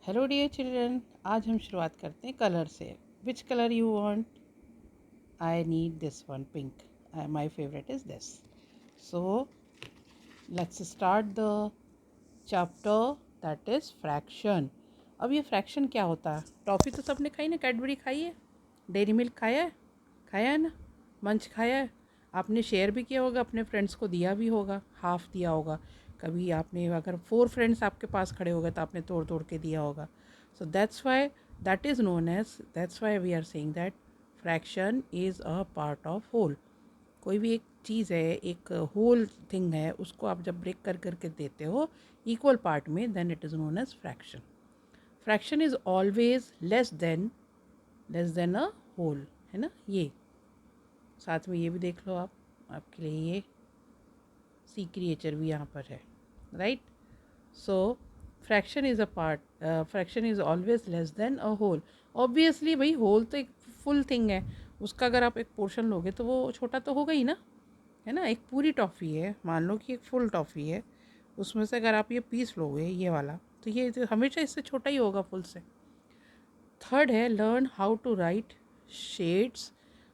Hello dear children, आज हम शुरुआत करते हैं कलर से. Which colour you want? I need this one, pink. My favourite is this. So let's start the chapter that is fraction. अब ये fraction क्या होता है? टॉफ़ी तो सबने खाई ना, कैडबरी खाई है, डेयरी मिल्क खाया है ना, मंच खाया है. आपने शेयर भी किया होगा, अपने फ्रेंड्स को दिया भी होगा, हाफ़ दिया होगा. कभी आपने, अगर 4 फ्रेंड्स आपके पास खड़े हो गए तो आपने तोड़ तोड़ के दिया होगा. सो that's why we are saying that fraction is a part of whole. कोई भी एक चीज़ है, एक होल थिंग है, उसको आप जब ब्रेक कर करके देते हो इक्वल पार्ट में, then it is known as fraction. Fraction is always less than a whole, है ना. ये साथ में ये भी देख लो आप, आपके लिए ये सी क्रिएचर भी यहाँ पर है, right. So fraction is always less than a whole. Obviously भाई, होल तो एक फुल थिंग है, उसका अगर आप एक पोर्शन लोगे तो वो छोटा तो होगा ही ना, है ना. एक पूरी टॉफ़ी है, मान लो कि एक फुल टॉफ़ी है, उसमें से अगर आप ये पीस लोगे, ये वाला, तो ये तो हमेशा इससे छोटा ही होगा फुल से. थर्ड है, learn how to write shades,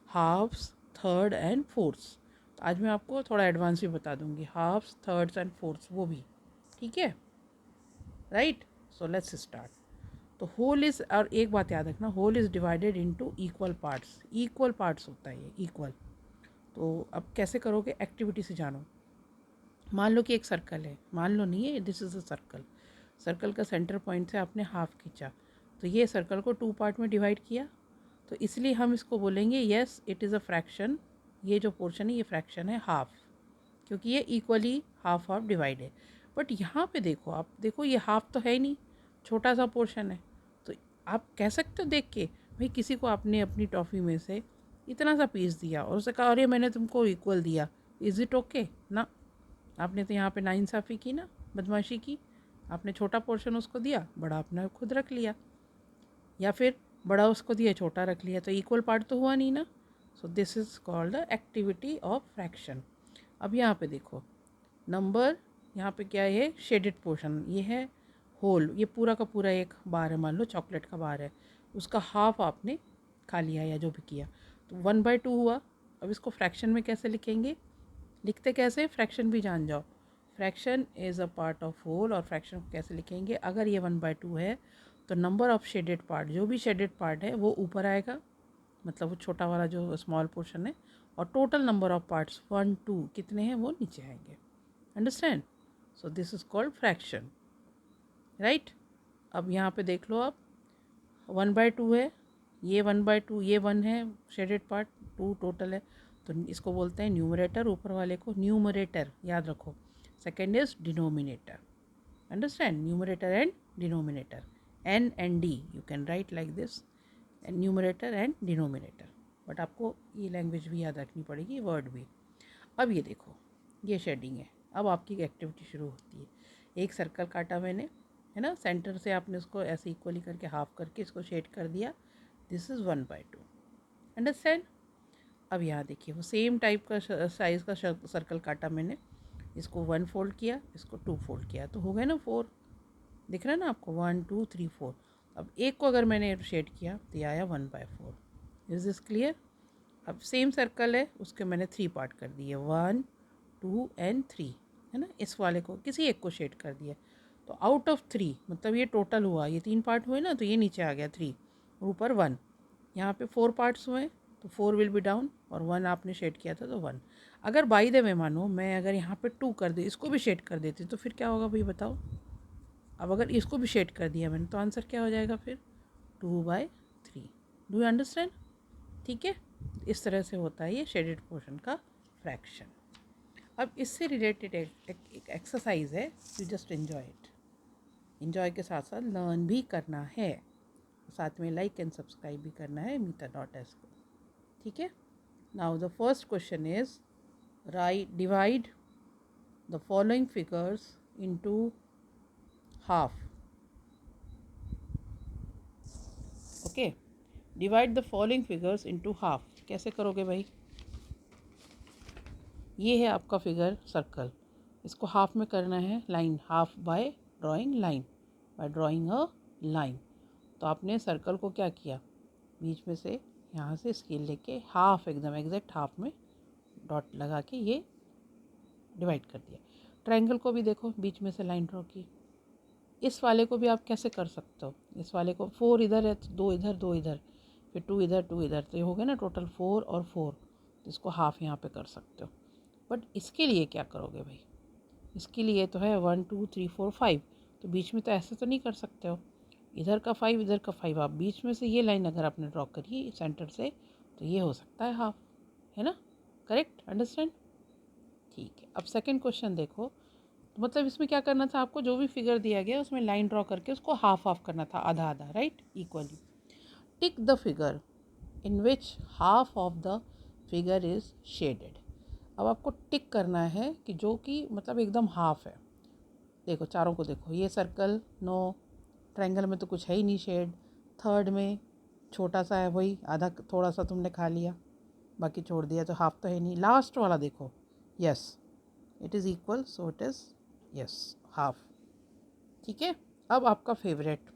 halves, third and fourths. तो आज मैं आपको थोड़ा एडवांस भी बता दूंगी, हाफ्स, थर्ड्स एंड फोर्थ्स वो भी, ठीक है, राइट. So let's start. तो होल इज़, और एक बात याद रखना, whole is divided into equal parts. Equal parts होता है ये, इक्वल. तो अब कैसे करोगे, एक्टिविटी से जानो. मान लो कि एक सर्कल है, मान लो नहीं है, this is a circle. Circle का सेंटर पॉइंट से आपने हाफ खींचा, तो ये सर्कल को 2 पार्ट में डिवाइड किया, तो इसलिए हम इसको बोलेंगे yes it is a fraction. ये जो पोर्शन है ये फ्रैक्शन है हाफ, क्योंकि ये इक्वली हाफ हाफ डिवाइड है. बट यहाँ पे देखो, आप देखो ये हाफ तो है ही नहीं, छोटा सा पोर्शन है. तो आप कह सकते हो देख के, भाई किसी को आपने अपनी टॉफ़ी में से इतना सा पीस दिया और उसे कहा अरे मैंने तुमको इक्वल दिया, इज़ इट ओके ना. आपने तो यहाँ पे नाइंसाफ़ी की ना, बदमाशी की. आपने छोटा पोर्शन उसको दिया, बड़ा आपने खुद रख लिया, या फिर बड़ा उसको दिया, छोटा रख लिया, तो इक्वल पार्ट तो हुआ नहीं ना. So this is called the activity of fraction. अब यहाँ पे देखो नंबर, यहाँ पे क्या है, शेडेड पोर्शन, ये है होल. ये पूरा का पूरा एक बार है, मान लो चॉकलेट का बार है, उसका हाफ आपने खा लिया या जो भी किया, तो 1/2 हुआ. अब इसको फ्रैक्शन में कैसे लिखेंगे, लिखते कैसे, फ्रैक्शन भी जान जाओ. Fraction is a part of whole, और फ्रैक्शन को कैसे लिखेंगे, अगर ये 1/2 है तो नंबर ऑफ शेडेड पार्ट, जो भी शेडेड पार्ट है वो ऊपर आएगा, मतलब वो छोटा वाला जो स्मॉल पोर्शन है, और टोटल नंबर ऑफ पार्ट्स 1 2 कितने हैं वो नीचे आएंगे. Understand. So this is called fraction, right. अब यहाँ पे देख लो आप, 1/2 है, ये 1/2, ये 1 है शेडेड पार्ट, 2 टोटल है, तो इसको बोलते हैं न्यूमरेटर. ऊपर वाले को न्यूमरेटर याद रखो. Second is denominator. Understand, numerator and denominator, N and D you can write like this, numerator and denominator. But आपको ये लैंग्वेज भी याद रखनी पड़ेगी, वर्ड भी. अब ये देखो, ये शेडिंग है. अब आपकी एक्टिविटी शुरू होती है. एक सर्कल काटा मैंने, है ना, सेंटर से आपने उसको ऐसे इक्वली करके हाफ करके इसको शेड कर दिया. This is 1/2. अंडरस्टैंड. अब यहाँ देखिए, वो सेम टाइप का साइज़ का सर्कल काटा मैंने, इसको 1 फोल्ड किया, इसको 2 फोल्ड किया, तो हो गए ना 4. दिख रहा है ना आपको, 1 2 3 4. अब एक को अगर मैंने शेड किया तो ये आया 1/4. Is this clear. अब सेम सर्कल है, उसके मैंने 3 पार्ट कर दिए, 1 2 एंड 3, है ना. इस वाले को किसी एक को शेड कर दिया, तो आउट ऑफ 3, मतलब ये टोटल हुआ, ये 3 पार्ट हुए ना, तो ये नीचे आ गया 3 और ऊपर 1. यहाँ पे 4 पार्ट्स हुए, तो 4 विल बी डाउन, और 1 आपने शेड किया था तो 1. अगर बाई द वे मानो मैं अगर यहाँ पे 2 कर दी, इसको भी शेड कर देती, तो फिर क्या होगा भाई बताओ. अब अगर इसको भी शेड कर दिया मैंने, तो आंसर क्या हो जाएगा फिर, 2/3. Do you understand. ठीक है. इस तरह से होता है ये शेडेड पोर्शन का फ्रैक्शन. अब इससे रिलेटेड एक एक्सरसाइज है, you just enjoy it. Enjoy के साथ साथ लर्न भी करना है, साथ में लाइक एंड सब्सक्राइब भी करना है मीता.s को. ठीक है. Now the first question is, right, divide the following figures into half. Okay, divide the following figures into half. कैसे करोगे भाई, ये है आपका फिगर सर्कल, इसको हाफ में करना है, line, half by drawing line, by drawing a line. तो आपने सर्कल को क्या किया, बीच में से यहाँ से स्केल लेके हाफ, एकदम एग्जैक्ट हाफ में डॉट लगा के ये डिवाइड कर दिया। ट्रायंगल को भी देखो, बीच में से लाइन ड्रॉ की। इस वाले को भी आप कैसे कर सकते हो, इस वाले को 4 इधर है तो 2 इधर 2 इधर, फिर 2 इधर 2 इधर, तो ये हो गया ना टोटल 4 और 4। तो इसको हाफ यहाँ पे कर सकते हो। बट इसके लिए क्या करोगे भाई, इसके लिए तो है 1 2 3 4 5, तो बीच में तो ऐसे तो नहीं कर सकते हो, इधर का 5 इधर का 5, आप बीच में से ये लाइन अगर आपने ड्रॉ करी सेंटर से, तो ये हो सकता है हाफ, है ना? Correct, understand? ठीक है। अब सेकंड क्वेश्चन देखो। तो मतलब इसमें क्या करना था आपको, जो भी फिगर दिया गया उसमें लाइन ड्रॉ करके उसको हाफ हाफ करना था, आधा आधा, right, equally. Tick the figure in which half of the figure is shaded. अब आपको टिक करना है कि जो कि मतलब एकदम हाफ है। देखो चारों को देखो, ये सर्कल नो, ट्रायंगल में तो कुछ है ही नहीं शेड, थर्ड में छोटा सा है वही आधा, थोड़ा सा तुमने खा लिया, बाकी छोड़ दिया, तो हाफ तो है नहीं। लास्ट वाला देखो, yes it is equal, so it is yes half. ठीक है। अब आपका favourite,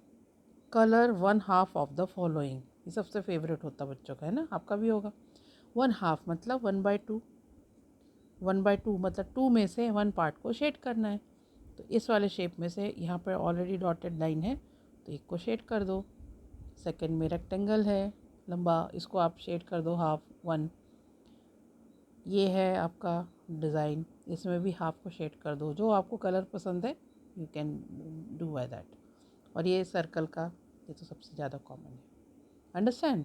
colour 1/2 of the following. ये सबसे फेवरेट होता है बच्चों का, है ना, आपका भी होगा। 1/2 मतलब 1/2, 1/2 मतलब 2 में से 1 पार्ट को शेड करना है। तो इस वाले शेप में से यहाँ पर ऑलरेडी डॉटेड लाइन है, तो एक को शेड कर दो। सेकंड में रेक्टेंगल है लंबा, इसको आप शेड कर दो हाफ 1। ये है आपका डिज़ाइन, इसमें भी हाफ को शेड कर दो, जो आपको कलर पसंद है you can do by that. और ये सर्कल का, ये तो सबसे ज़्यादा कॉमन है, अंडरस्टैंड?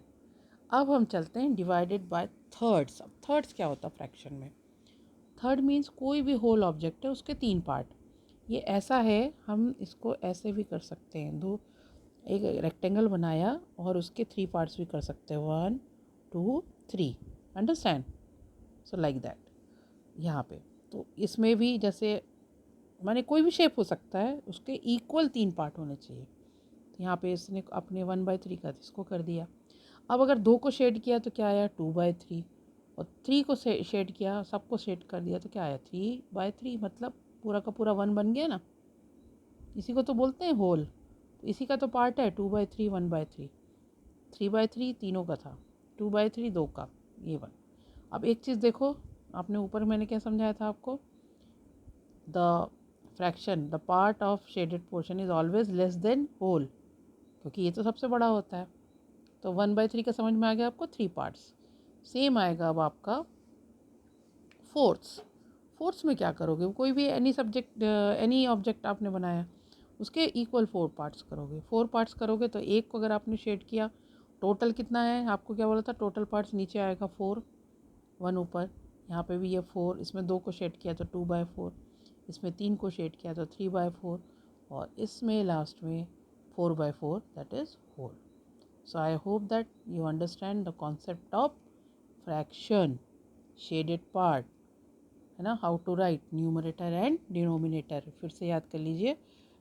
अब हम चलते हैं डिवाइडेड बाय थर्ड्स। अब थर्ड्स क्या होता है फ्रैक्शन में? थर्ड मीन्स कोई भी होल ऑब्जेक्ट है उसके 3 पार्ट। ये ऐसा है, हम इसको ऐसे भी कर सकते हैं, दो एक रेक्टेंगल बनाया और उसके 3 पार्ट्स भी कर सकते हैं, 1 2 3, अंडरस्टैंड? So like that. यहाँ पे तो इसमें भी जैसे माने कोई भी शेप हो सकता है, उसके इक्वल 3 पार्ट होने चाहिए। तो यहाँ पे इसने अपने 1/3 का इसको कर दिया। अब अगर 2 को शेड किया तो क्या आया, 2/3, और 3 को शेड किया, सबको शेड कर दिया तो क्या आया, 3/3, मतलब पूरा का पूरा 1 बन गया ना। इसी को तो बोलते हैं होल। तो इसी का तो पार्ट है 2/3 1/3, 3/3 तीनों का था, 2/3 2 का, ये 1। अब एक चीज़ देखो, आपने ऊपर मैंने क्या समझाया था आपको, the fraction, the part of shaded portion is always less than whole, क्योंकि ये तो सबसे बड़ा होता है। तो 1/3 का समझ में आ गया आपको, 3 पार्ट्स। सेम आएगा अब आपका फोर्थ्स। फोर्थ्स में क्या करोगे, कोई भी एनी सब्जेक्ट एनी ऑब्जेक्ट आपने बनाया, उसके इक्वल 4 पार्ट्स करोगे। 4 पार्ट्स करोगे तो एक को अगर आपने शेड किया, टोटल कितना है आपको क्या बोला था, टोटल पार्ट्स नीचे आएगा 4, 1 ऊपर, यहाँ पे भी ये 4, इसमें 2 को शेड किया तो 2/4, इसमें 3 को शेड किया तो 3/4, और इसमें लास्ट में 4/4, that is whole. So I hope that you understand the concept of fraction, shaded part, है ना, how to write numerator and denominator। फिर से याद कर लीजिए,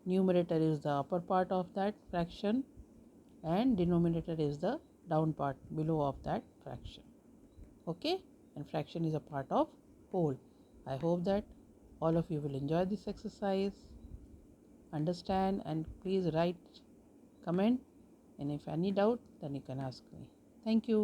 numerator is the upper part of that fraction and denominator is the down part below of that fraction. Okay, and fraction is a part of whole. I hope that all of you will enjoy this exercise, understand, and please write comment, and if any doubt then you can ask me. Thank you.